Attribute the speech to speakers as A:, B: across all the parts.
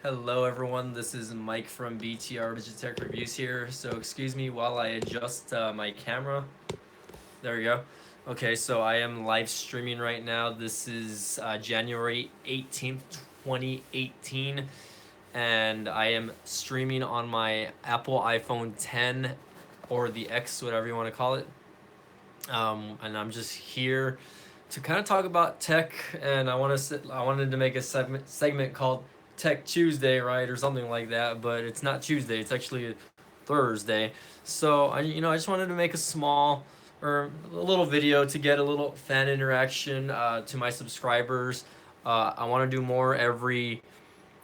A: Hello everyone, this is Mike from BTR Tech Reviews here. So excuse me while I adjust my camera. There we go. Okay, so I am live streaming right now. This is January 18th, 2018, and I am streaming on my Apple iPhone 10 or the X, whatever you want to call it. And I'm just here to kind of talk about tech, and I wanted to make a segment called Tech Tuesday, right, or something like that. But it's not Tuesday; it's actually Thursday. So I just wanted to make a small or a little video to get a little fan interaction to my subscribers. I want to do more every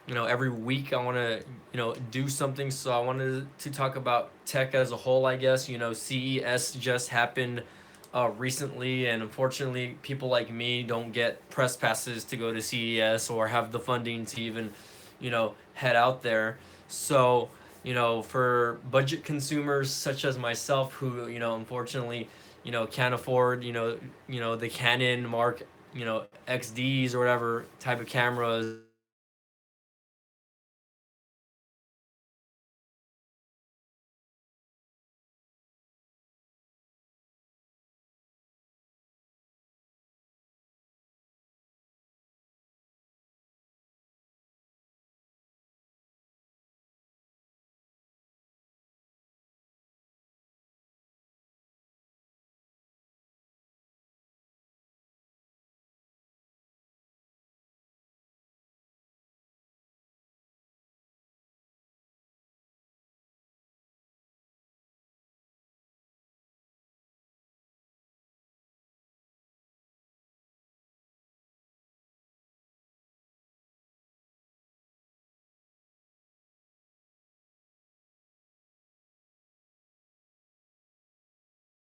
A: week. I want to do something. So I wanted to talk about tech as a whole. I guess CES just happened recently, and unfortunately, people like me don't get press passes to go to CES or have the funding to even, head out there. So, for budget consumers such as myself, who unfortunately, can't afford, the Canon Mark, XDs or whatever type of cameras.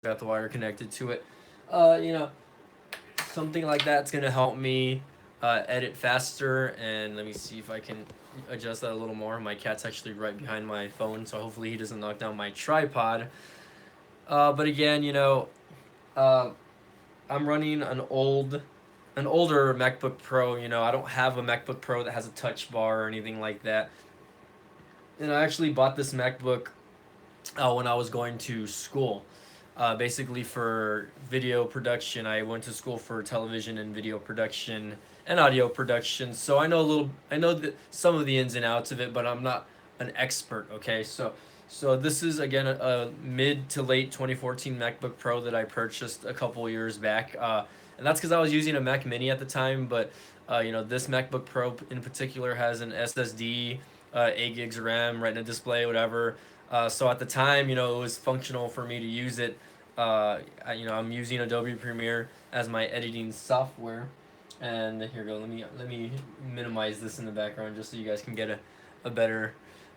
A: Got the wire connected to it. Uh, you know, Something like that's gonna help me edit faster. And let me see if I can adjust that a little more. My cat's actually right behind my phone, so hopefully he doesn't knock down my tripod. But again, uh, I'm running an older MacBook Pro. I don't have a MacBook Pro that has a touch bar or anything like that. And I actually bought this MacBook when I was going to school. Basically, for video production, I went to school for television and video production and audio production. So I know some of the ins and outs of it, but I'm not an expert. Okay, so this is again a mid to late 2014 MacBook Pro that I purchased a couple years back, and that's because I was using a Mac Mini at the time. But this MacBook Pro in particular has an SSD, 8 gigs RAM, Retina display, whatever. So at the time, it was functional for me to use it. I'm using Adobe Premiere as my editing software, and here we go. Let me minimize this in the background just so you guys can get a better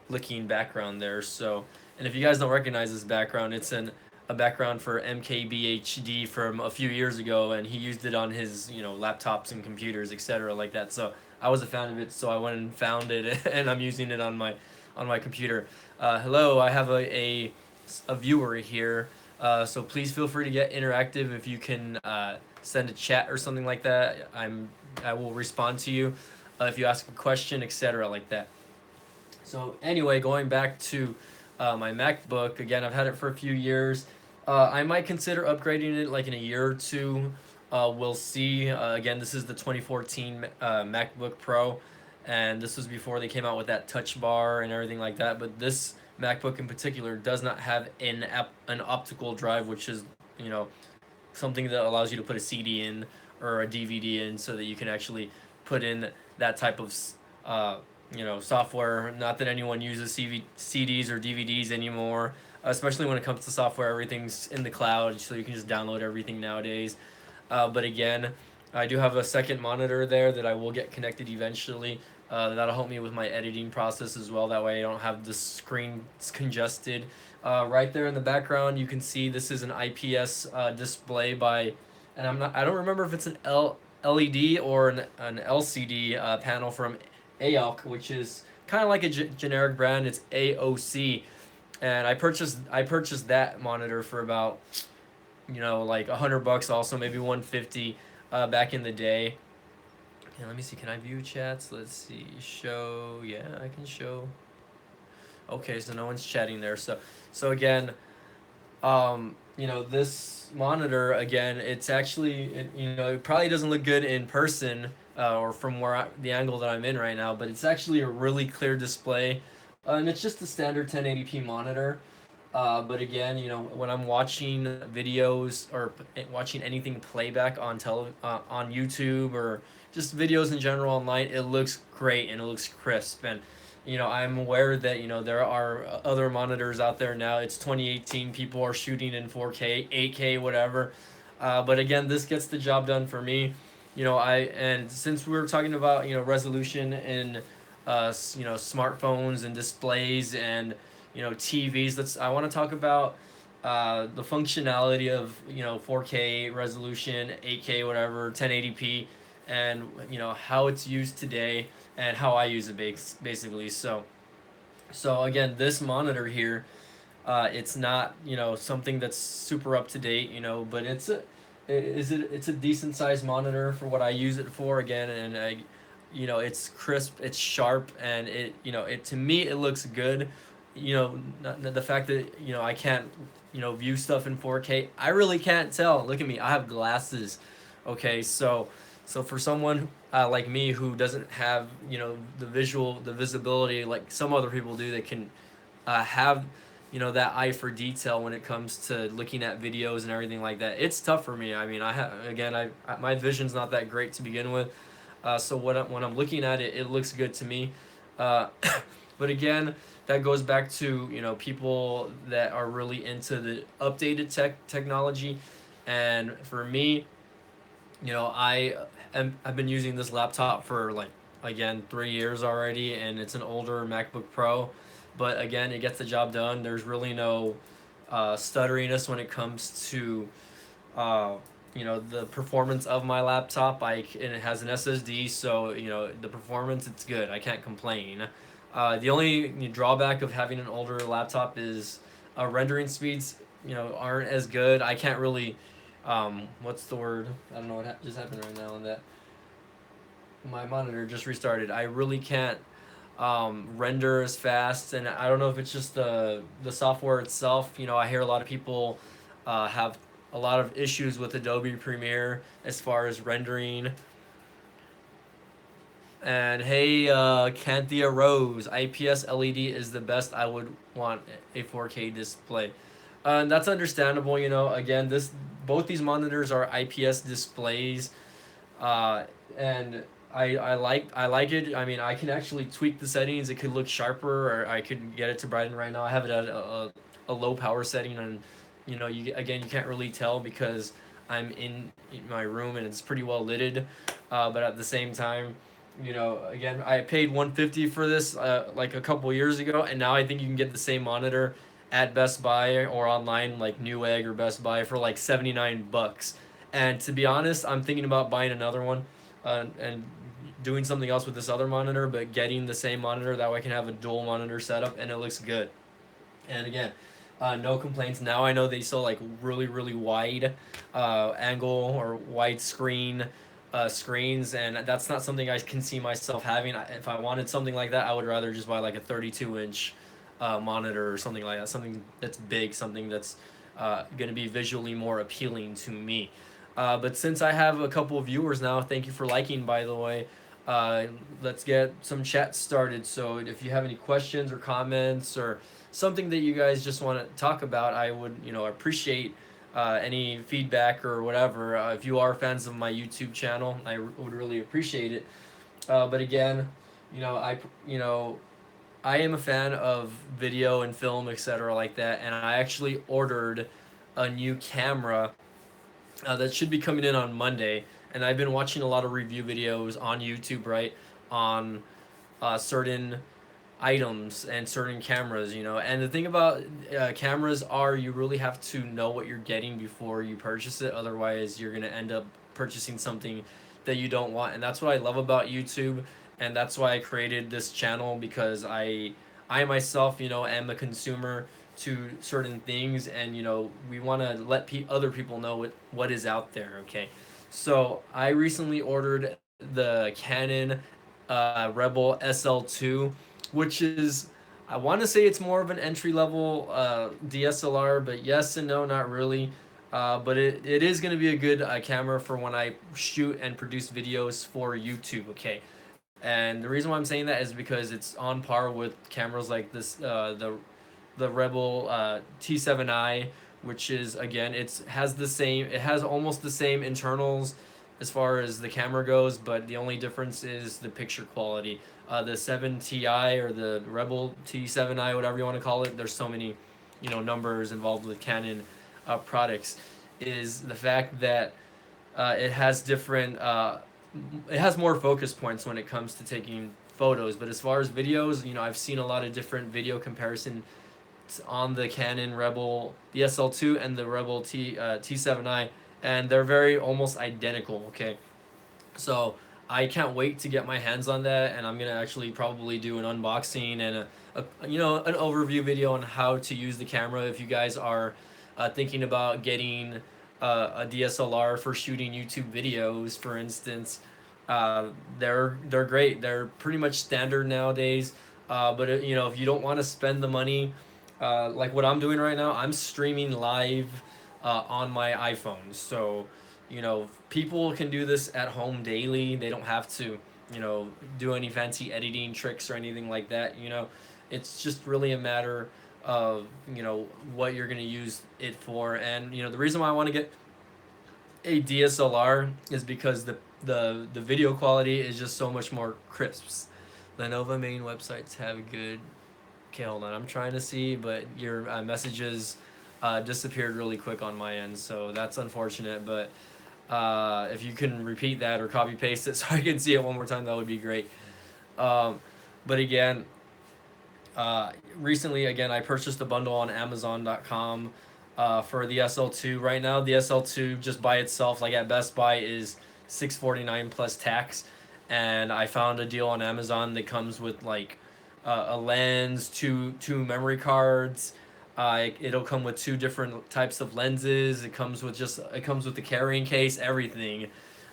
A: looking background there. So, and if you guys don't recognize this background, it's a background for MKBHD from a few years ago, and he used it on his laptops and computers, etc. like that. So I was a fan of it, so I went and found it, and I'm using it on my computer. Hello, I have a viewer here, so please feel free to get interactive. If you can send a chat or something like that, I will respond to you if you ask a question, etc. like that. So anyway, going back to my MacBook again, I've had it for a few years. I might consider upgrading it like in a year or two. We'll see. Again, this is the 2014 MacBook Pro, and this was before they came out with that Touch Bar and everything like that. But this MacBook in particular does not have an optical drive, which is you know something that allows you to put a CD in or a DVD in, so that you can actually put in that type of software. Not that anyone uses CDs or DVDs anymore, especially when it comes to software. Everything's in the cloud, so you can just download everything nowadays. But again, I do have a second monitor there that I will get connected eventually. That'll help me with my editing process as well. That way I don't have the screen congested. Right there in the background, you can see this is an IPS display by, and I don't remember if it's an LED or an LCD panel from AOC, which is kind of like a generic brand. It's AOC, and I purchased that monitor for about like $100, also maybe 150 back in the day. And let me see, can I view chats? Let's see, show, yeah, I can show. Okay, so no one's chatting there. So again, this monitor again, it's actually, it probably doesn't look good in person, or from the angle that I'm in right now, but it's actually a really clear display, and it's just a standard 1080p monitor. But again, when I'm watching videos or watching anything playback on YouTube, or just videos in general online, it looks great and it looks crisp. And I'm aware that there are other monitors out there now. It's 2018. People are shooting in 4K, 8K, whatever. But again, this gets the job done for me. And since we were talking about resolution in smartphones and displays and TVs. I want to talk about the functionality of 4K resolution, 8K, whatever, 1080p, and how it's used today and how I use it basically. So again, this monitor here, it's not something that's super up to date, but it's a decent sized monitor for what I use it for. Again, and it's crisp, it's sharp, and it to me it looks good. The fact that I can't view stuff in 4K, I really can't tell. Look at me, I have glasses. Okay, so for someone like me who doesn't have the visibility like some other people do, that can have that eye for detail when it comes to looking at videos and everything like that. It's tough for me. I mean, my vision's not that great to begin with. So when I'm looking at it, it looks good to me. Uh, but again, that goes back to people that are really into the updated technology, and for me, I've been using this laptop for like, again, 3 years already, and it's an older MacBook Pro, but again, it gets the job done. There's really no stutteriness when it comes to uh, the performance of my laptop. And it has an SSD, so the performance, it's good. I can't complain. The only drawback of having an older laptop is rendering speeds aren't as good. I can't really what's the word? I don't know what just happened right now. And that my monitor just restarted. I really can't render as fast, and I don't know if it's just the software itself. I hear a lot of people have a lot of issues with Adobe Premiere as far as rendering. And hey, Canthia Rose, IPS LED is the best. I would want a 4K display. And that's understandable. Again, this both these monitors are IPS displays, and I like it. I mean, I can actually tweak the settings. It could look sharper, or I could get it to brighten. Right now, I have it at a low power setting, and you can't really tell because I'm in my room and it's pretty well lighted. But at the same time, again, I paid 150 for this like a couple years ago, and now I think you can get the same monitor at Best Buy or online like Newegg or Best Buy for like 79 bucks. And to be honest, I'm thinking about buying another one, and doing something else with this other monitor, but getting the same monitor, that way I can have a dual monitor setup and it looks good. And again, no complaints. Now I know they sell like really, really wide angle or wide screen screens, and that's not something I can see myself having. If I wanted something like that, I would rather just buy like a 32-inch monitor or something like that. Something that's big, something that's going to be visually more appealing to me. But since I have a couple of viewers now, thank you for liking, by the way. Let's get some chat started. So if you have any questions or comments or something that you guys just want to talk about, I would appreciate any feedback or whatever. If you are fans of my YouTube channel, would really appreciate it. But again, you know I you know I am a fan of video and film, etc., like that, and I actually ordered a new camera that should be coming in on Monday. And I've been watching a lot of review videos on YouTube, right, on certain items and certain cameras, And the thing about cameras are you really have to know what you're getting before you purchase it. Otherwise, you're gonna end up purchasing something that you don't want. And that's what I love about YouTube, and that's why I created this channel, because I myself, am a consumer to certain things, and we want to let other people know what is out there. Okay, so I recently ordered the Canon Rebel SL2, which is, I want to say it's more of an entry level DSLR, but yes and no, not really. But it is going to be a good camera for when I shoot and produce videos for YouTube. Okay, and the reason why I'm saying that is because it's on par with cameras like this, the Rebel T7i, which is, again, it has almost the same internals as far as the camera goes, but the only difference is the picture quality. The 7Ti or the Rebel T7i, whatever you want to call it, there's so many, numbers involved with Canon products. Is the fact that it has it has more focus points when it comes to taking photos. But as far as videos, I've seen a lot of different video comparison on the Canon Rebel, the SL2 and the Rebel T7i, and they're very almost identical. Okay, so I can't wait to get my hands on that, and I'm gonna actually probably do an unboxing and an overview video on how to use the camera. If you guys are thinking about getting a DSLR for shooting YouTube videos, for instance, they're great. They're pretty much standard nowadays. But if you don't want to spend the money, like what I'm doing right now, I'm streaming live on my iPhone. So, people can do this at home daily. They don't have to, do any fancy editing tricks or anything like that. It's just really a matter of, what you're going to use it for. And, the reason why I want to get a DSLR is because the video quality is just so much more crisp. Lenovo main websites have good. Okay, hold on. I'm trying to see, but your messages disappeared really quick on my end, so that's unfortunate. But if you can repeat that or copy paste it so I can see it one more time, that would be great. But again, recently, again, I purchased a bundle on Amazon.com for the SL2. Right now, the SL2 just by itself, like at Best Buy, is $649 plus tax, and I found a deal on Amazon that comes with like a lens, two memory cards. It'll come with two different types of lenses. It comes with the carrying case, everything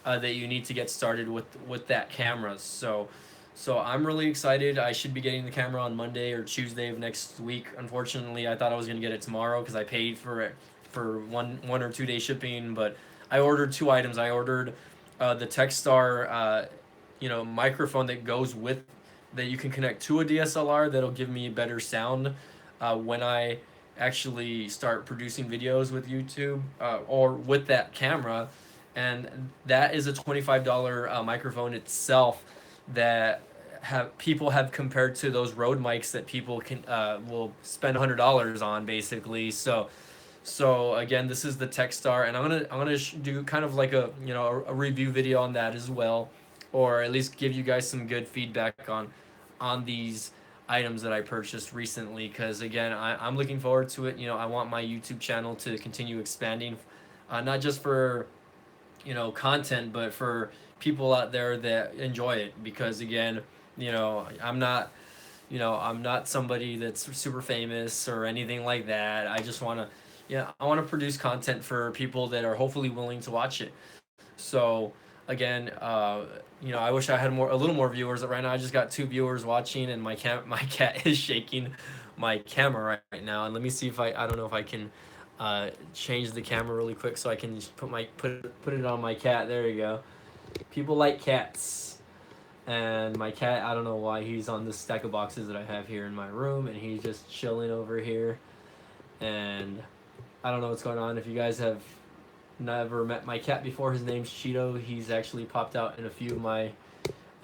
A: that you need to get started with that camera. So I'm really excited. I should be getting the camera on Monday or Tuesday of next week. Unfortunately, I thought I was gonna get it tomorrow because I paid for it for 1 or 2 day shipping. But I ordered 2 items. I ordered the Techstar, microphone that goes with that you can connect to a DSLR that'll give me better sound when I actually start producing videos with YouTube or with that camera. And that is a $25 microphone itself that people have compared to those Rode mics that people will spend $100 on basically. So again, this is the Techstar, and I'm gonna do kind of like a review video on that as well, or at least give you guys some good feedback on these items that I purchased recently. Because again, I'm looking forward to it. I want my YouTube channel to continue expanding, not just for content, but for people out there that enjoy it. Because again, I'm not somebody that's super famous or anything like that. I just want to, I want to produce content for people that are hopefully willing to watch it. So again, I wish I had a little more viewers. Right now, I just got 2 viewers watching, and my cat is shaking my camera right now. And let me see if I don't know if I can change the camera really quick so I can just put it on my cat. There you go. People like cats. And my cat, I don't know why he's on this stack of boxes that I have here in my room, and he's just chilling over here. And I don't know what's going on. If you guys have never met my cat before, his name's Cheeto. He's actually popped out in a few of my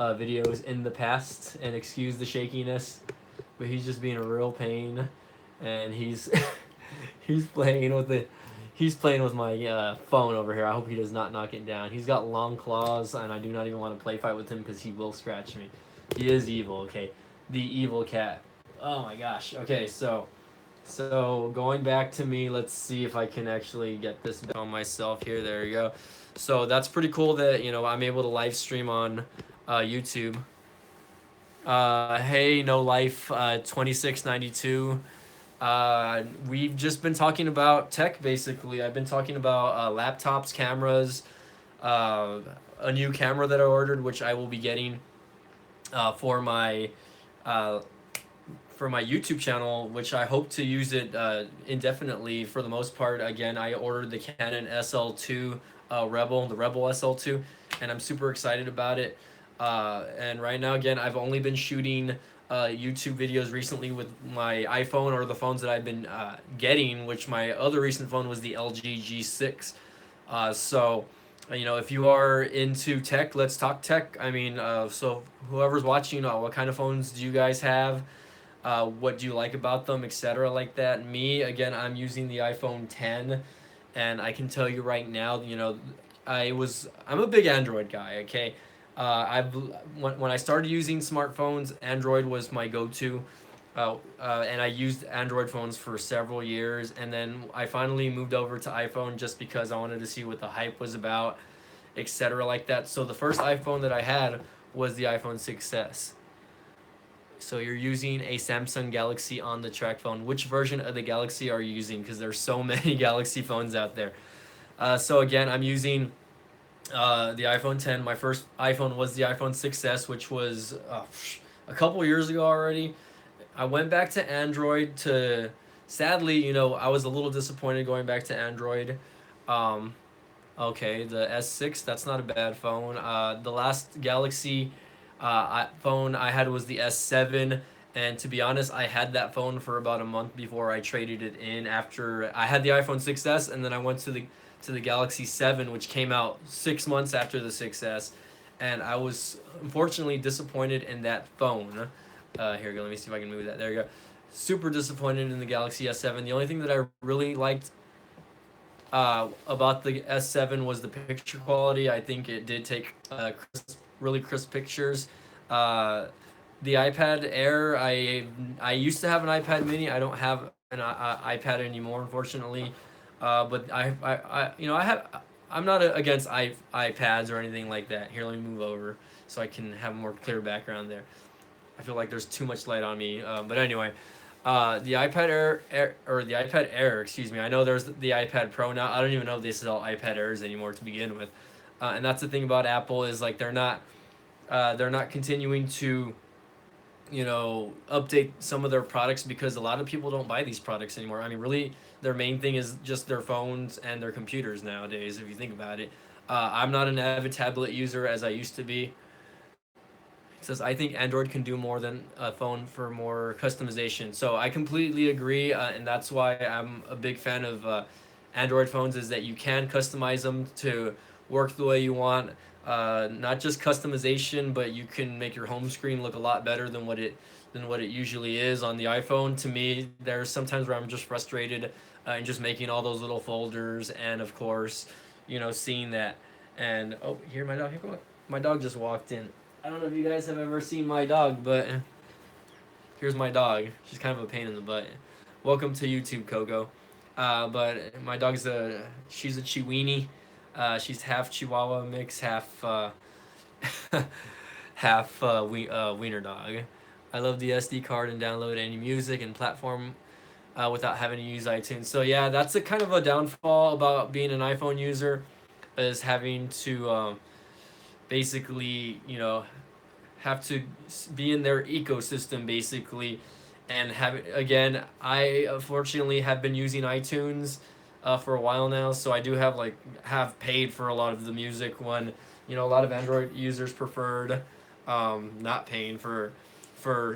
A: videos in the past, and excuse the shakiness, but he's just being a real pain. And he's he's playing with my phone over here. I hope he does not knock it down. He's got long claws, and I do not even want to play fight with him because he will scratch me. He is evil, okay? The evil cat. Oh my gosh. Okay, so going back to me, let's see if I can actually get this on myself here. There you go. So that's pretty cool that, I'm able to live stream on YouTube. Hey, No Life 2692. We've just been talking about tech, basically. I've been talking about laptops, cameras, a new camera that I ordered, which I will be getting for uh, my YouTube channel, which I hope to use it indefinitely for the most part. Again, I ordered the Canon SL2 Rebel, the Rebel SL2, and I'm super excited about it. And right now, again, I've only been shooting YouTube videos recently with my iPhone or the phones that I've been getting, which my other recent phone was the LG G6. So, if you are into tech, let's talk tech. I mean, so whoever's watching, what kind of phones do you guys have? What do you like about them, etc. like that. Me, again, I'm using the iPhone 10, and I can tell you right now, I'm a big Android guy. Okay, I've when I started using smartphones, Android was my go-to. And I used Android phones for several years, and then I finally moved over to iPhone just because I wanted to see what the hype was about, etc. like that. So the first iPhone that I had was the iPhone 6s. So you're using a Samsung Galaxy on the track phone. Which version of the Galaxy are you using? Because there's so many Galaxy phones out there. So again, I'm using the iPhone 10. My first iPhone was the iPhone 6s, which was a couple years ago already. I went back to Android to. Sadly, I was a little disappointed going back to Android. Um, Okay, the S6, that's not a bad phone. The last Galaxy phone I had was the S7, and to be honest, I had that phone for about a month before I traded it in after I had the iPhone 6s, and then I went to the Galaxy 7, which came out 6 months after the 6s, and I was unfortunately disappointed in that phone. Here we go, let me see if I can move that. There you go. Super disappointed in the Galaxy S7. The only thing that I really liked about the S7 was the picture quality. I think it did take really crisp pictures. Uh, the iPad Air, I used to have an iPad Mini. I don't have an iPad anymore, unfortunately. But I have. I'm not against iPads or anything like that. Here, let me move over so I can have a more clear background there. I feel like there's too much light on me. But anyway, the or the iPad Air, excuse me. I know there's the iPad Pro now. I don't even know if they sell iPad Airs anymore to begin with. And that's the thing about Apple is like they're not continuing to update some of their products because a lot of people don't buy these products anymore. I mean, really, their main thing is just their phones and their computers nowadays. If you think about it, I'm not an avid tablet user as I used to be. It says I think Android can do more than a phone for more customization. So I completely agree, and that's why I'm a big fan of Android phones. Is that you can customize them to work the way you want. Not just customization, but you can make your home screen look a lot better than what it usually is on the iPhone. To me, there's sometimes where I'm just frustrated and just making all those little folders, and of course, seeing that. And oh, here my dog. Here, come on. My dog just walked in. I don't know if you guys have ever seen my dog, but here's my dog. She's kind of a pain in the butt. Welcome to YouTube, Coco. But my dog's she's a Chiweenie. She's half Chihuahua mix, half half wiener dog. I love the SD card and download any music and platform without having to use iTunes. So yeah, that's a kind of a downfall about being an iPhone user, is having to basically have to be in their ecosystem basically, and have again. I unfortunately have been using iTunes for a while now, so I do have paid for a lot of the music when a lot of Android users preferred not paying for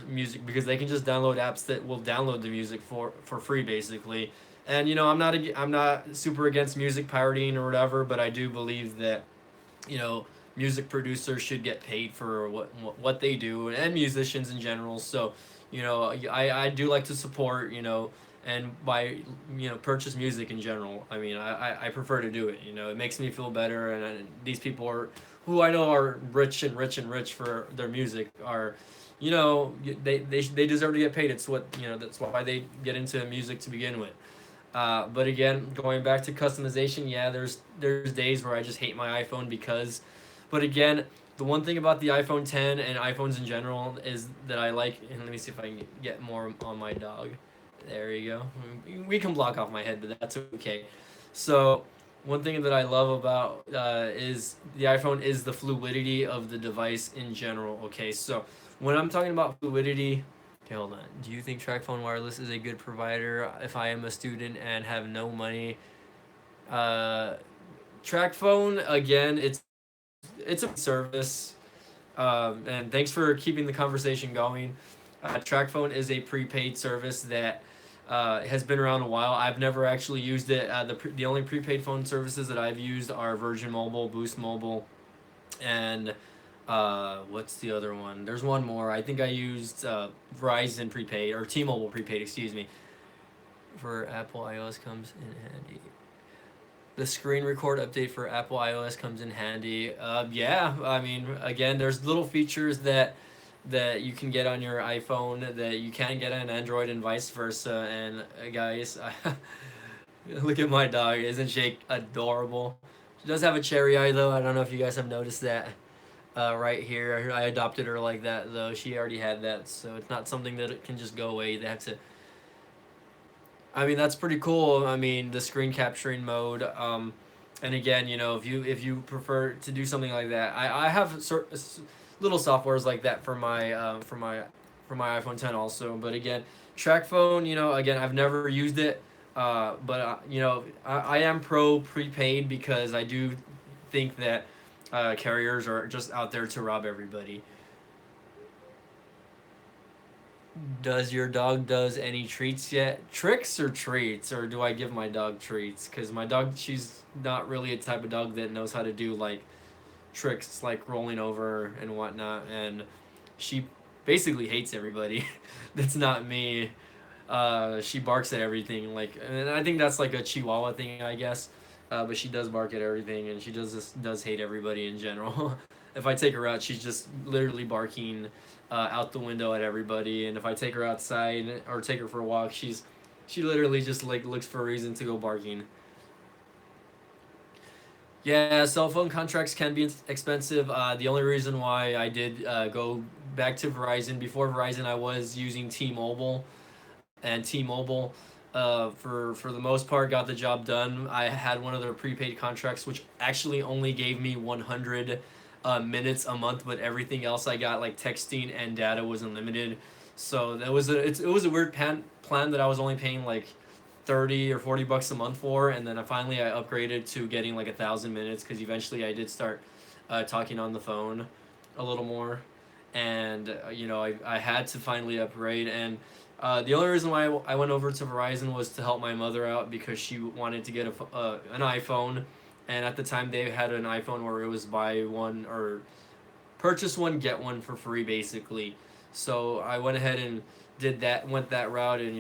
A: music because they can just download apps that will download the music for free basically. And I'm not super against music pirating or whatever, but I do believe that you know music producers should get paid for what they do, and musicians in general. So I do like to support and buy purchase music in general. I mean, I prefer to do it. It makes me feel better, and these people are who I know are rich and rich and rich for their music are they deserve to get paid. It's what that's why they get into music to begin with. But again, going back to customization, yeah, there's days where I just hate my iPhone because, but again, the one thing about the iPhone 10 and iPhones in general is that I like, and let me see if I can get more on my dog. There you go. We can block off my head, but that's okay. So one thing that I love about is the iPhone is the fluidity of the device in general. Okay, so when I'm talking about fluidity, okay, hold on. Do you think TrackPhone Wireless is a good provider if I am a student and have no money? Uh, TrackPhone again, it's a service, and thanks for keeping the conversation going. TrackPhone is a prepaid service that has been around a while. I've never actually used it. The only prepaid phone services that I've used are Virgin Mobile, Boost Mobile, and what's the other one? There's one more. I think I used Verizon prepaid or T-Mobile prepaid. Excuse me. For Apple iOS comes in handy. The screen record update for Apple iOS comes in handy. Yeah, I mean, again, there's little features that you can get on your iPhone that you can get on Android and vice versa. And guys, look at my dog. Isn't she adorable? She does have a cherry eye though. I don't know if you guys have noticed that. Right here, I adopted her like that though. She already had that, so it's not something that can just go away. They have to. I mean, that's pretty cool. I mean, the screen capturing mode. And again, if you prefer to do something like that, I have little softwares like that for my iPhone 10 also. But again, track phone. Again, I've never used it. But I am pro prepaid because I do think that carriers are just out there to rob everybody. Does your dog does any treats yet? Tricks or treats, or do I give my dog treats? Because my dog, she's not really a type of dog that knows how to do like tricks, like rolling over and whatnot, and she basically hates everybody. That's not me. She barks at everything, and I think that's like a Chihuahua thing, I guess. But she does bark at everything, and she does hate everybody in general. If I take her out, she's just literally barking out the window at everybody. And if I take her outside or take her for a walk, she literally just like looks for a reason to go barking. Yeah, cell phone contracts can be expensive. The only reason why I did go back to Verizon before Verizon, I was using T-Mobile, and T-Mobile, for the most part, got the job done. I had one of their prepaid contracts, which actually only gave me 100 minutes a month, but everything else I got, like texting and data, was unlimited. So it was a weird plan that I was only paying like 30 or 40 bucks a month for, and then I upgraded to getting like 1,000 minutes because eventually I did start talking on the phone a little more, and I had to finally upgrade. And the only reason why I went over to Verizon was to help my mother out because she wanted to get an iPhone, and at the time they had an iPhone where it was buy one or purchase one get one for free basically. So I went ahead and went that route, and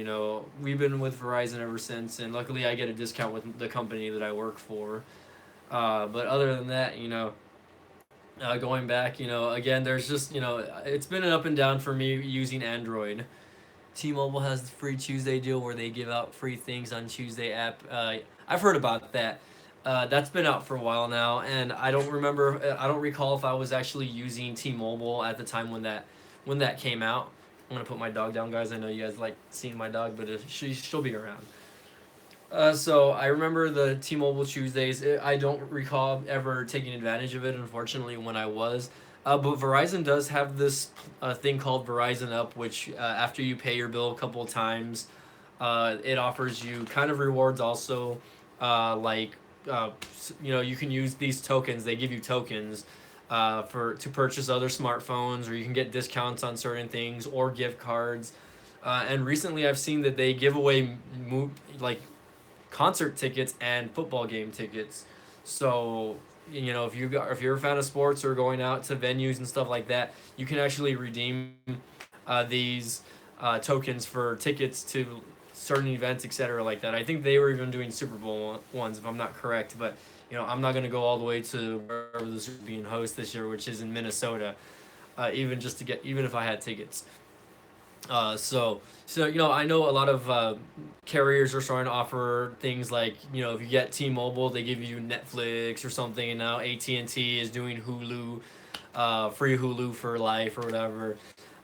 A: we've been with Verizon ever since. And luckily I get a discount with the company that I work for. But other than that, going back, again, there's just it's been an up and down for me using Android. T-Mobile has the free Tuesday deal where they give out free things on Tuesday app. I've heard about that. That's been out for a while now, and I don't remember. I don't recall if I was actually using T-Mobile at the time when that came out. I'm gonna put my dog down, guys. I know you guys like seeing my dog, but she'll be around. So I remember the T-Mobile Tuesdays. I don't recall ever taking advantage of it, unfortunately, when I was. But Verizon does have this thing called Verizon Up, which after you pay your bill a couple of times, it offers you kind of rewards also, like you can use these tokens. They give you tokens to purchase other smartphones, or you can get discounts on certain things or gift cards. And recently, I've seen that they give away like concert tickets and football game tickets. So if you're a fan of sports or going out to venues and stuff like that, you can actually redeem these tokens for tickets to certain events, etc. like that. I think they were even doing Super Bowl ones, if I'm not correct. But I'm not gonna go all the way to wherever the Super Bowl being host this year, which is in Minnesota, even if I had tickets. So I know a lot of carriers are starting to offer things like if you get T-Mobile, they give you Netflix or something, and now AT&T is doing Hulu, free Hulu for life or whatever,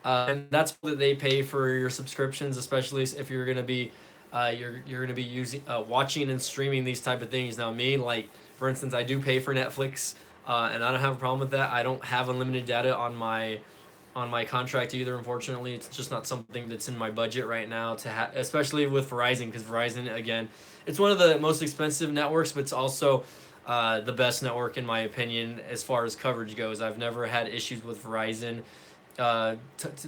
A: and that's what they pay for your subscriptions, especially if you're gonna be you're going to be using watching and streaming these type of things. Now, me, like for instance, I do pay for Netflix, and I don't have a problem with that. I don't have unlimited data on my contract either. Unfortunately, it's just not something that's in my budget right now to have, especially with Verizon, because Verizon, again, it's one of the most expensive networks, but it's also the best network in my opinion as far as coverage goes. I've never had issues with Verizon.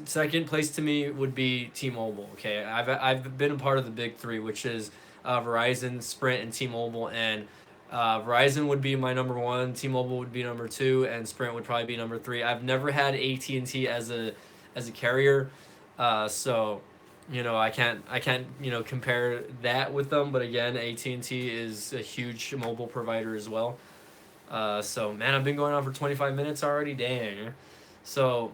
A: Second place to me would be T-Mobile. Okay, I've been a part of the big three, which is Verizon, Sprint, and T-Mobile, and Verizon would be my number one, T-Mobile would be number two, and Sprint would probably be number three. I've never had AT&T as a carrier, so I can't compare that with them. But again, AT&T is a huge mobile provider as well. So man, I've been going on for 25 minutes already. Dang. So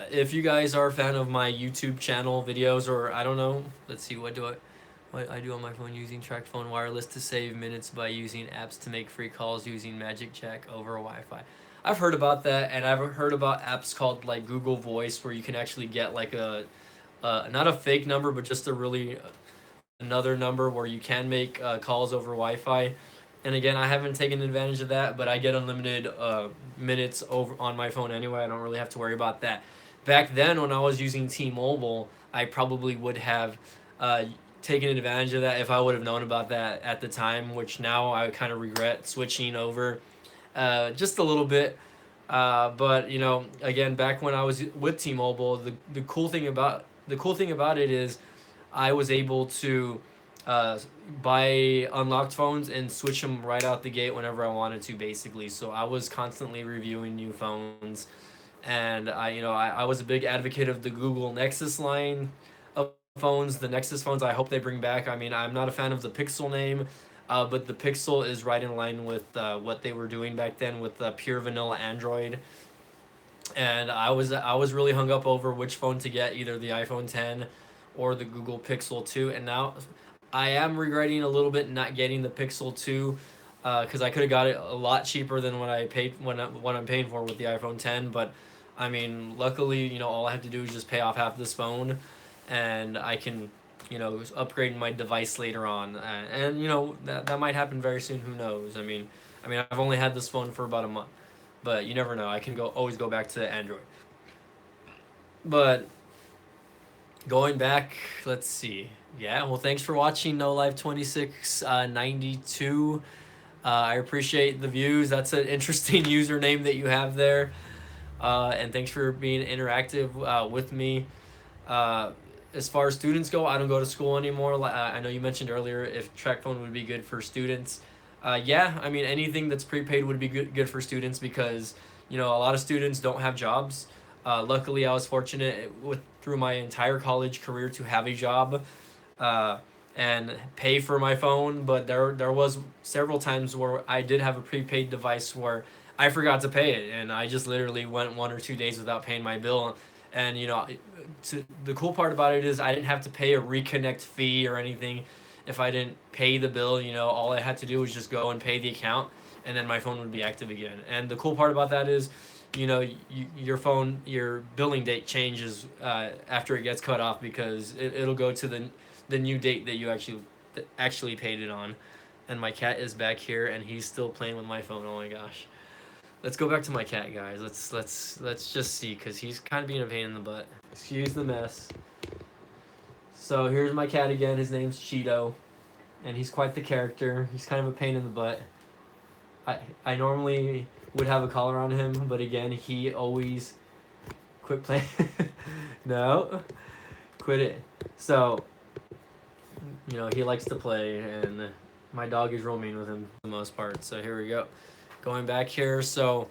A: if you guys are a fan of my YouTube channel videos, or I don't know, let's see, what I do on my phone using tracked phone wireless to save minutes by using apps to make free calls using Magic Jack over Wi-Fi. I've heard about that, and I've heard about apps called like Google Voice, where you can actually get like a not a fake number, but just a really another number where you can make calls over Wi-Fi. And again, I haven't taken advantage of that, but I get unlimited minutes over on my phone anyway. I don't really have to worry about that. Back then, when I was using T-Mobile, I probably would have uh, taken advantage of that if I would have known about that at the time. Which now I kind of regret switching over just a little bit. But again, back when I was with T-Mobile, the cool thing about it is I was able to uh, buy unlocked phones and switch them right out the gate whenever I wanted to, basically. So I was constantly reviewing new phones, and I was a big advocate of the Google Nexus line of phones. The Nexus phones, I hope they bring back. I mean, I'm not a fan of the Pixel name, but the Pixel is right in line with what they were doing back then with pure vanilla Android. And I was really hung up over which phone to get, either the iPhone 10 or the Google Pixel 2. And now I am regretting a little bit not getting the Pixel 2, because I could have got it a lot cheaper than what I'm paying for with the iPhone 10. But I mean, luckily, all I have to do is just pay off half this phone, and I can upgrade my device later on. And that might happen very soon. Who knows? I mean, I've only had this phone for about a month, but you never know. I can always go back to Android. But going back, let's see. Yeah, well, thanks for watching No Life 2692. I appreciate the views. That's an interesting username that you have there. And thanks for being interactive with me. Uh, as far as students go, I don't go to school anymore. I know you mentioned earlier if track phone would be good for students. Yeah, I mean anything that's prepaid would be good for students, because a lot of students don't have jobs. Luckily, I was fortunate through my entire college career to have a job uh, and pay for my phone. But there was several times where I did have a prepaid device where I forgot to pay it, and I just literally went 1 or 2 days without paying my bill. And the cool part about it is I didn't have to pay a reconnect fee or anything. If I didn't pay the bill, all I had to do was just go and pay the account, and then my phone would be active again. And the cool part about that is, your billing date changes after it gets cut off, because it'll go to the new date that you actually paid it on. And my cat is back here, and he's still playing with my phone. Oh my gosh. Let's go back to my cat, guys. Let's just see, because he's kind of being a pain in the butt. Excuse the mess. So here's my cat again. His name's Cheeto, and he's quite the character. He's kind of a pain in the butt. I normally would have a collar on him, but again, he always quit playing. No, quit it. So he likes to play, and my dog is real mean with him for the most part. So here we go. Going back here, so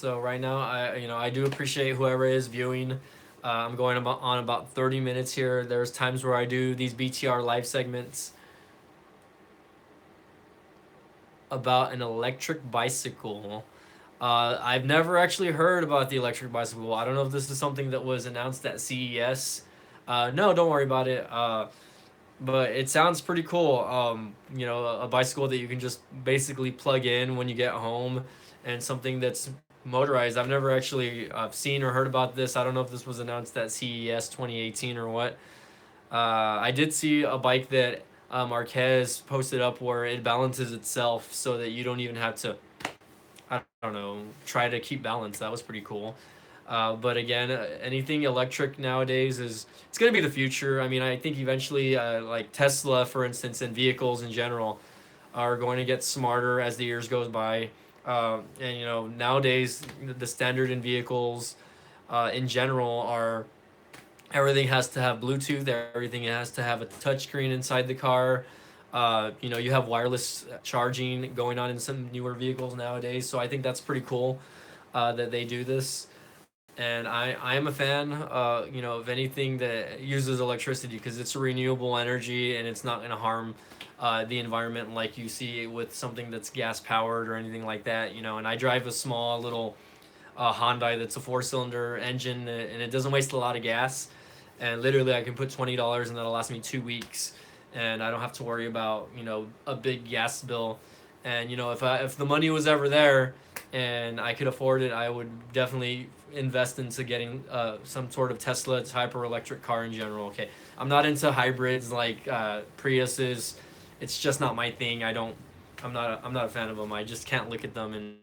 A: right now I do appreciate whoever is viewing. I'm going on about 30 minutes here. There's times where I do these BTR live segments about an electric bicycle. I've never actually heard about the electric bicycle. I don't know if this is something that was announced at CES. No, don't worry about it. But it sounds pretty cool. A bicycle that you can just basically plug in when you get home, and something that's motorized. I've never actually seen or heard about this. I don't know if this was announced at CES 2018 or what. I did see a bike that Marquez posted up where it balances itself so that you don't even have to, I don't know, try to keep balance. That was pretty cool. But again, anything electric nowadays is it's going to be the future. I mean, I think eventually, like Tesla, for instance, and vehicles in general, are going to get smarter as the years goes by. And nowadays the standard in vehicles, in general, are everything has to have Bluetooth. Everything has to have a touchscreen inside the car. You have wireless charging going on in some newer vehicles nowadays. So I think that's pretty cool that they do this. And I am a fan, of anything that uses electricity because it's a renewable energy and it's not going to harm the environment like you see with something that's gas powered or anything like that. And I drive a small little Hyundai that's a 4-cylinder engine, and it doesn't waste a lot of gas. And literally, I can put $20 and that'll last me 2 weeks, and I don't have to worry about a big gas bill. And if the money was ever there, and I could afford it, I would definitely invest into getting some sort of Tesla type or electric car in general. Okay, I'm not into hybrids like Priuses. It's just not my thing. I'm not a fan of them. I just can't look at them and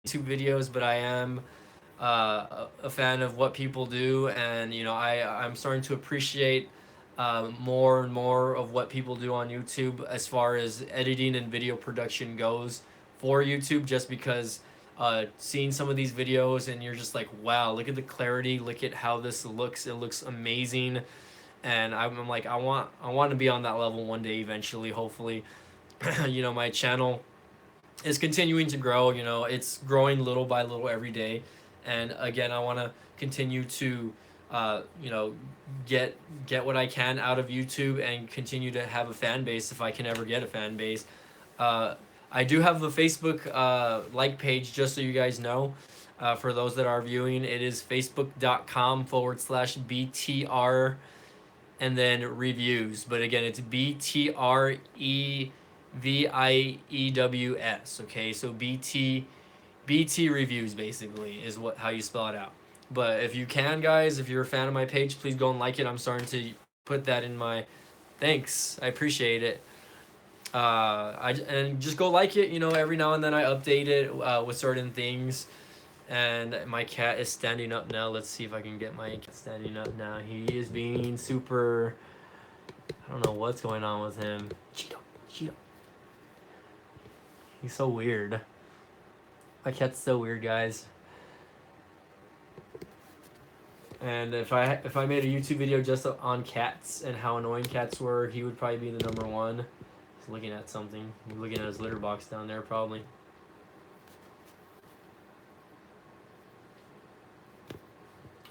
A: YouTube videos, but I am a fan of what people do, and I'm starting to appreciate more and more of what people do on YouTube as far as editing and video production goes for YouTube. Just because seeing some of these videos and you're just like, wow, look at the clarity, look at how this looks. It looks amazing, and I'm like, I want to be on that level one day eventually, hopefully. My channel is continuing to grow. It's growing little by little every day, and again, I want to continue to, you know, get what I can out of YouTube and continue to have a fan base if I can ever get a fan base. Uh, I do have the Facebook like page, just so you guys know. For those that are viewing, it is facebook.com/BTR and then reviews. But again, it's BTREVIEWS. Okay, so BT reviews basically is how you spell it out. But if you can, guys, if you're a fan of my page, please go and like it. I'm starting to put that in my thanks. I appreciate it. And just go like it. Every now and then I update it with certain things. And my cat is standing up now. Let's see if I can get my cat standing up now. He is being super. I don't know what's going on with him. Cheeto, Cheeto. He's so weird. My cat's so weird, guys. And if I made a YouTube video just on cats and how annoying cats were, he would probably be the number one. He's looking at something. He's looking at his litter box down there, probably.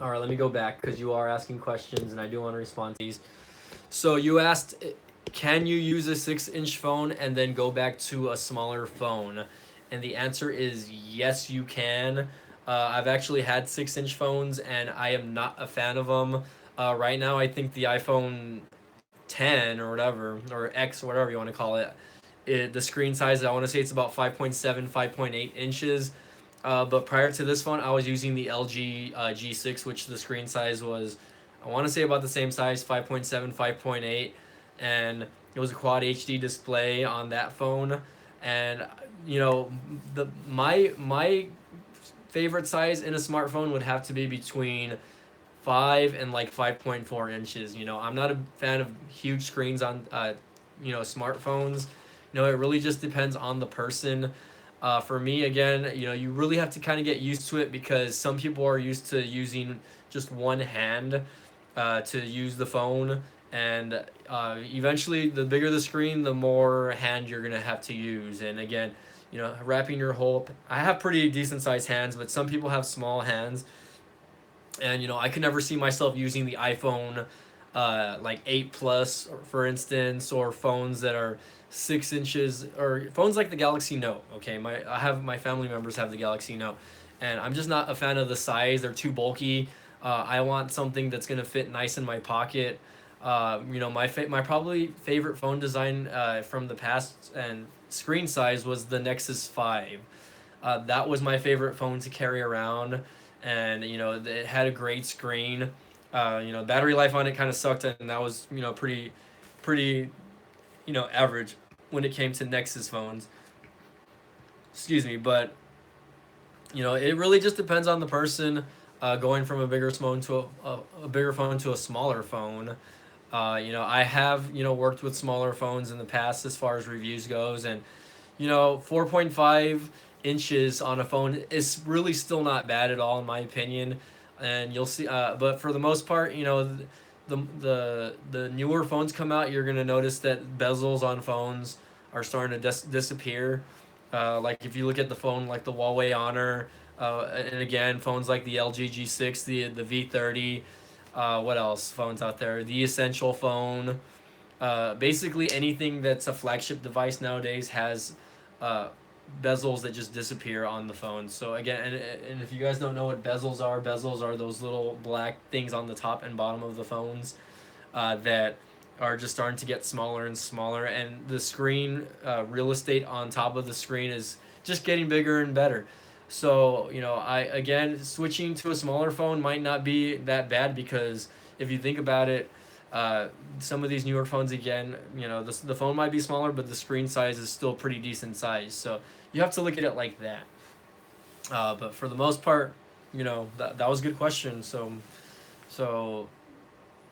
A: All right, let me go back because you are asking questions and I do want to respond to these. So you asked, can you use a 6-inch phone and then go back to a smaller phone? And the answer is yes, you can. I've actually had 6-inch phones and I am not a fan of them. Right now, I think the iPhone 10 or whatever, or X, whatever you want to call it, the screen size, I want to say it's about 5.7, 5.8 inches. But prior to this phone, I was using the LG G6, which the screen size was, I want to say about the same size, 5.7, 5.8, and it was a quad HD display on that phone. And my favorite size in a smartphone would have to be between 5 and like 5.4 inches. I'm not a fan of huge screens on smartphones. It really just depends on the person. For me, again, you really have to kind of get used to it because some people are used to using just one hand to use the phone, and eventually, the bigger the screen, the more hand you're gonna have to use. And again, wrapping your whole. I have pretty decent sized hands, but some people have small hands, and I could never see myself using the iPhone like 8 plus, for instance, or phones that are 6 inches, or phones like the Galaxy Note. Okay, my family members have the Galaxy Note, and I'm just not a fan of the size. They're too bulky. I want something that's gonna fit nice in my pocket. My probably favorite phone design from the past and screen size was the Nexus 5. That was my favorite phone to carry around, and it had a great screen. Battery life on it kind of sucked, and that was pretty average when it came to Nexus phones. Excuse me, but it really just depends on the person. Going from a bigger phone to a bigger phone to a smaller phone. I have worked with smaller phones in the past as far as reviews goes, and 4.5 inches on a phone is really still not bad at all in my opinion. And you'll see, but for the most part, the newer phones come out, you're gonna notice that bezels on phones are starting to disappear. Like if you look at the phone like the Huawei Honor, and again phones like the LG G6, the V30. What else? Phones out there. The Essential phone. Basically anything that's a flagship device nowadays has uh, bezels that just disappear on the phone. So again, and if you guys don't know what bezels are those little black things on the top and bottom of the phones that are just starting to get smaller and smaller, and the screen real estate on top of the screen is just getting bigger and better. So I again switching to a smaller phone might not be that bad because if you think about it, some of these newer phones again, the phone might be smaller, but the screen size is still pretty decent size. So you have to look at it like that. But for the most part, that was a good question. So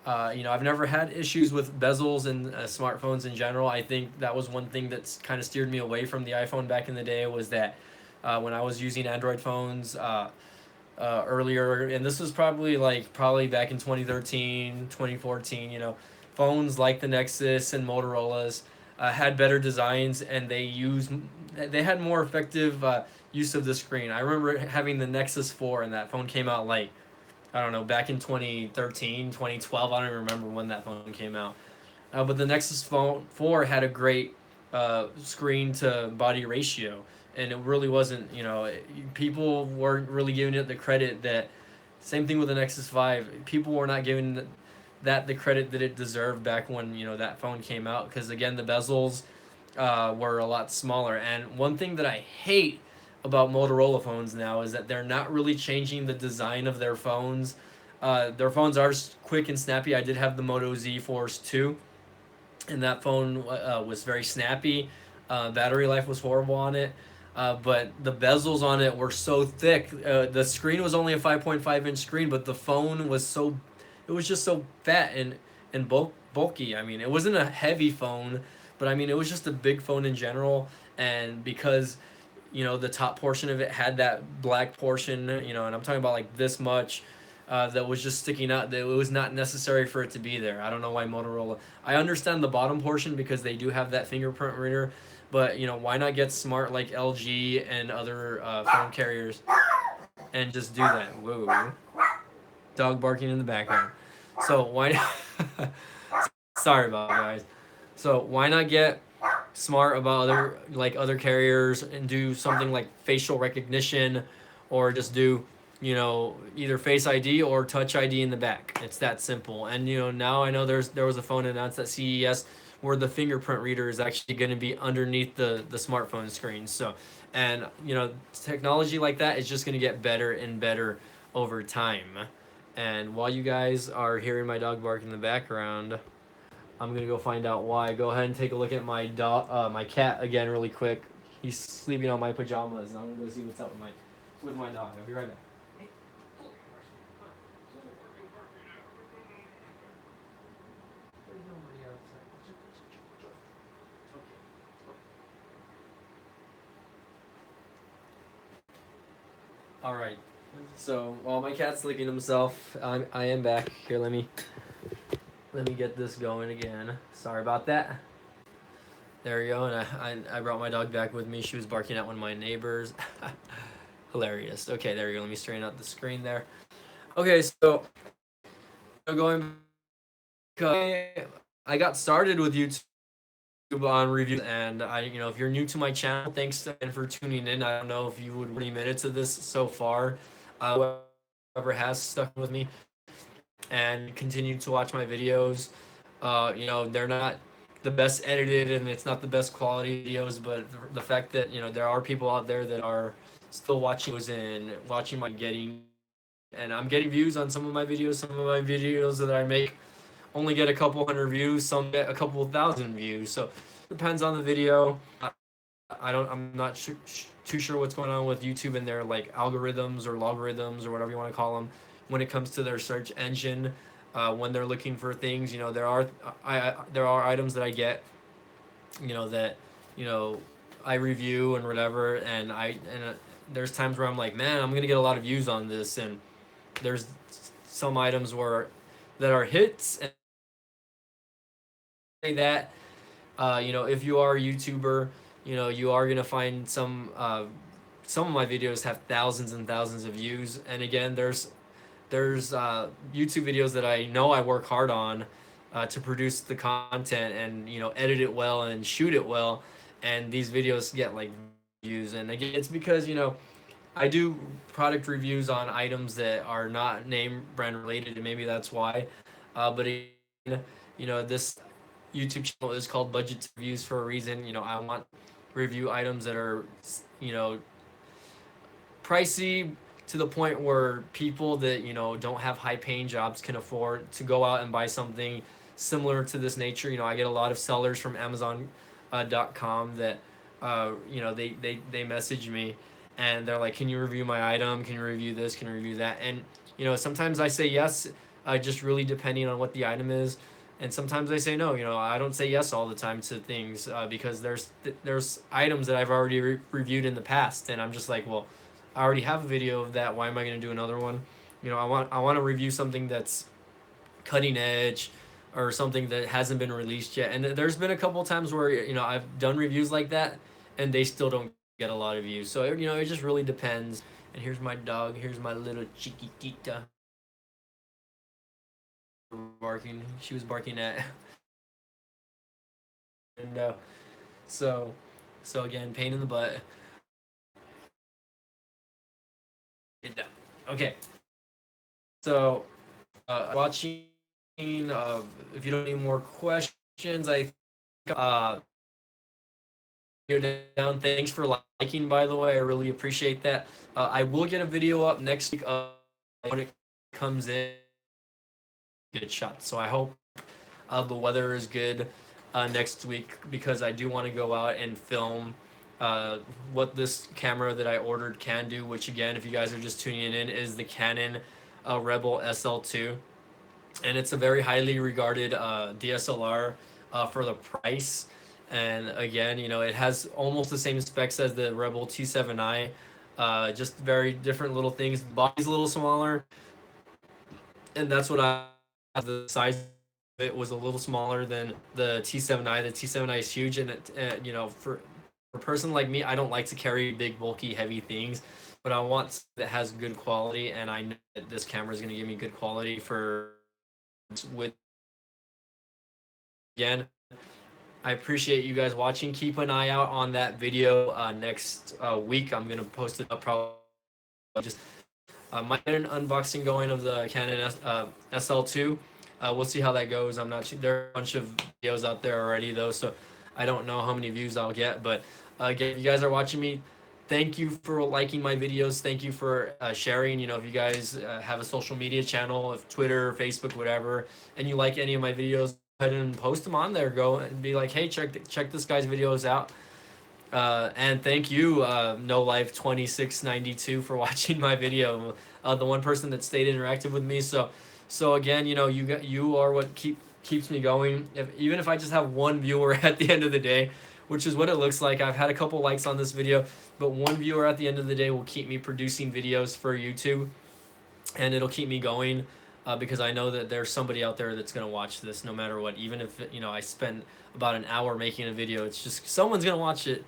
A: I've never had issues with bezels and smartphones in general. I think that was one thing that's kind of steered me away from the iPhone back in the day was that when I was using Android phones earlier, and this was probably back in 2013, 2014. Phones like the Nexus and Motorola's had better designs, and they had more effective use of the screen. I remember having the Nexus 4, and that phone came out like I don't know, back in 2013, 2012. I don't even remember when that phone came out. But the Nexus Phone 4 had a great screen to body ratio. And it really wasn't, people weren't really giving it the credit that, same thing with the Nexus 5, people were not giving that the credit that it deserved back when, that phone came out. Because again, the bezels were a lot smaller. And one thing that I hate about Motorola phones now is that they're not really changing the design of their phones. Their phones are quick and snappy. I did have the Moto Z Force 2, and that phone was very snappy. Battery life was horrible on it. But the bezels on it were so thick. The screen was only a 5.5-inch screen, but the phone it was just so fat and bulky. I mean, it wasn't a heavy phone, but I mean, it was just a big phone in general. And because the top portion of it had that black portion, and I'm talking about like this much, that was just sticking out. That it was not necessary for it to be there. I don't know why Motorola. I understand the bottom portion because they do have that fingerprint reader, but why not get smart like LG and other phone carriers and just do that? Whoa, dog barking in the background. So why? Sorry about that, guys. So why not get smart about other carriers and do something like facial recognition, or just do either Face ID or Touch ID in the back. It's that simple. And now I know there was a phone announced at CES where the fingerprint reader is actually going to be underneath the smartphone screen. So, and technology like that is just going to get better and better over time. And while you guys are hearing my dog bark in the background, I'm gonna go find out why. Go ahead and take a look at my cat again, really quick. He's sleeping on my pajamas, and I'm gonna go see what's up with my dog. I'll be right back. All right. So while my cat's licking himself, I am back here. Let me get this going again. Sorry about that. There we go. And I brought my dog back with me. She was barking at one of my neighbors. Hilarious. Okay, there we go. Let me straighten out the screen there. Okay, so going. I got started with YouTube on reviews, and if you're new to my channel, thanks again for tuning in. I don't know if you would 20 minutes of this so far. Whoever has stuck with me and continued to watch my videos, they're not the best edited and it's not the best quality videos, but the fact that there are people out there that are still watching those and watching my getting, and I'm getting views on some of my videos. Some of my videos that I make only get a couple hundred views, some get a couple thousand views. So depends on the video. I'm not too sure what's going on with YouTube and their like algorithms or logarithms or whatever you want to call them when it comes to their search engine. When they're looking for things, there are items that I get, that you know I review and whatever, and there's times where I'm like, man, I'm gonna get a lot of views on this, and there's some items where that are hits and say that if you are a YouTuber, you are gonna find some of my videos have thousands and thousands of views. And again, there's YouTube videos that I know I work hard on to produce the content and edit it well and shoot it well, and these videos get like views. And again, it's because I do product reviews on items that are not name brand related, and maybe that's why. But again, this YouTube channel is called Budget Reviews for a reason. I want review items that are, you know, pricey to the point where people that don't have high paying jobs can afford to go out and buy something similar to this nature. I get a lot of sellers from Amazon.com that they message me and they're like, can you review my item, can you review this, can you review that? And sometimes I say yes, just really depending on what the item is, and sometimes I say no. I don't say yes all the time to things because there's items that I've already reviewed in the past, and I'm just like, well, I already have a video of that. Why am I going to do another one? I want to review something that's cutting edge or something that hasn't been released yet. And there's been a couple times where I've done reviews like that, and they still don't get a lot of views. So it just really depends. And here's my dog. Here's my little chiquitita barking. She was barking at. And so so again, pain in the butt. Get down. Okay. So watching. If you don't have any more questions, I you're down. Thanks for liking, by the way. I really appreciate that. I will get a video up next week when it comes in. Good shot. So I hope the weather is good next week, because I do want to go out and film what this camera that I ordered can do, which again, if you guys are just tuning in, is the Canon Rebel SL2. And it's a very highly regarded DSLR for the price. And again, it has almost the same specs as the Rebel T7i, just very different little things. The body's a little smaller, and that's what the size of it was a little smaller than the T7i. The T7i is huge, and for a person like me, I don't like to carry big, bulky, heavy things, but I want that has good quality, and I know that this camera is going to give me good quality for with. Again, I appreciate you guys watching. Keep an eye out on that video next week. I'm gonna post it up probably just might get an unboxing going of the Canon SL2. We'll see how that goes. I'm not sure. There are a bunch of videos out there already though, so I don't know how many views I'll get. But again, if you guys are watching me, thank you for liking my videos. Thank you for sharing. If you guys have a social media channel, if Twitter, Facebook, whatever, and you like any of my videos, go ahead and post them on there. Go and be like, hey, check this guy's videos out. And thank you, No Life 2692, for watching my video. The one person that stayed interactive with me. So again, you are what keeps me going. Even if I just have one viewer at the end of the day, which is what it looks like. I've had a couple likes on this video, but one viewer at the end of the day will keep me producing videos for YouTube, and it'll keep me going. Because I know that there's somebody out there that's gonna watch this no matter what. Even if I spend about an hour making a video, it's just someone's gonna watch it.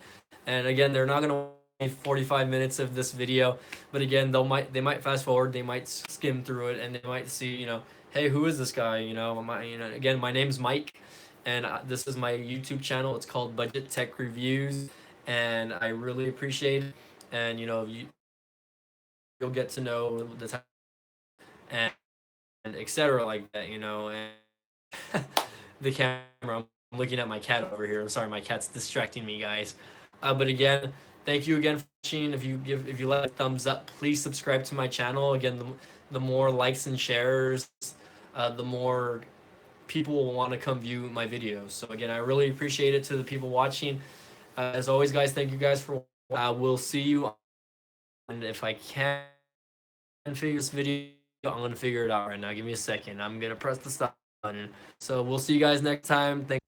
A: And again, they're not gonna watch 45 minutes of this video, but again, they might fast forward, they might skim through it, and they might see, hey, who is this guy? Again, my name's Mike, and this is my YouTube channel. It's called Budget Tech Reviews, and I really appreciate it. And you'll get to know the type and etc. like that, and the camera. I'm looking at my cat over here. I'm sorry, my cat's distracting me, guys. But again, thank you again for watching. If you like a thumbs up, please subscribe to my channel. Again, the more likes and shares, the more people will want to come view my videos. So again, I really appreciate it to the people watching. As always, guys, thank you guys for. We'll see you. And if I can figure this video, I'm gonna figure it out right now. Give me a second. I'm gonna press the stop button. So we'll see you guys next time. Thank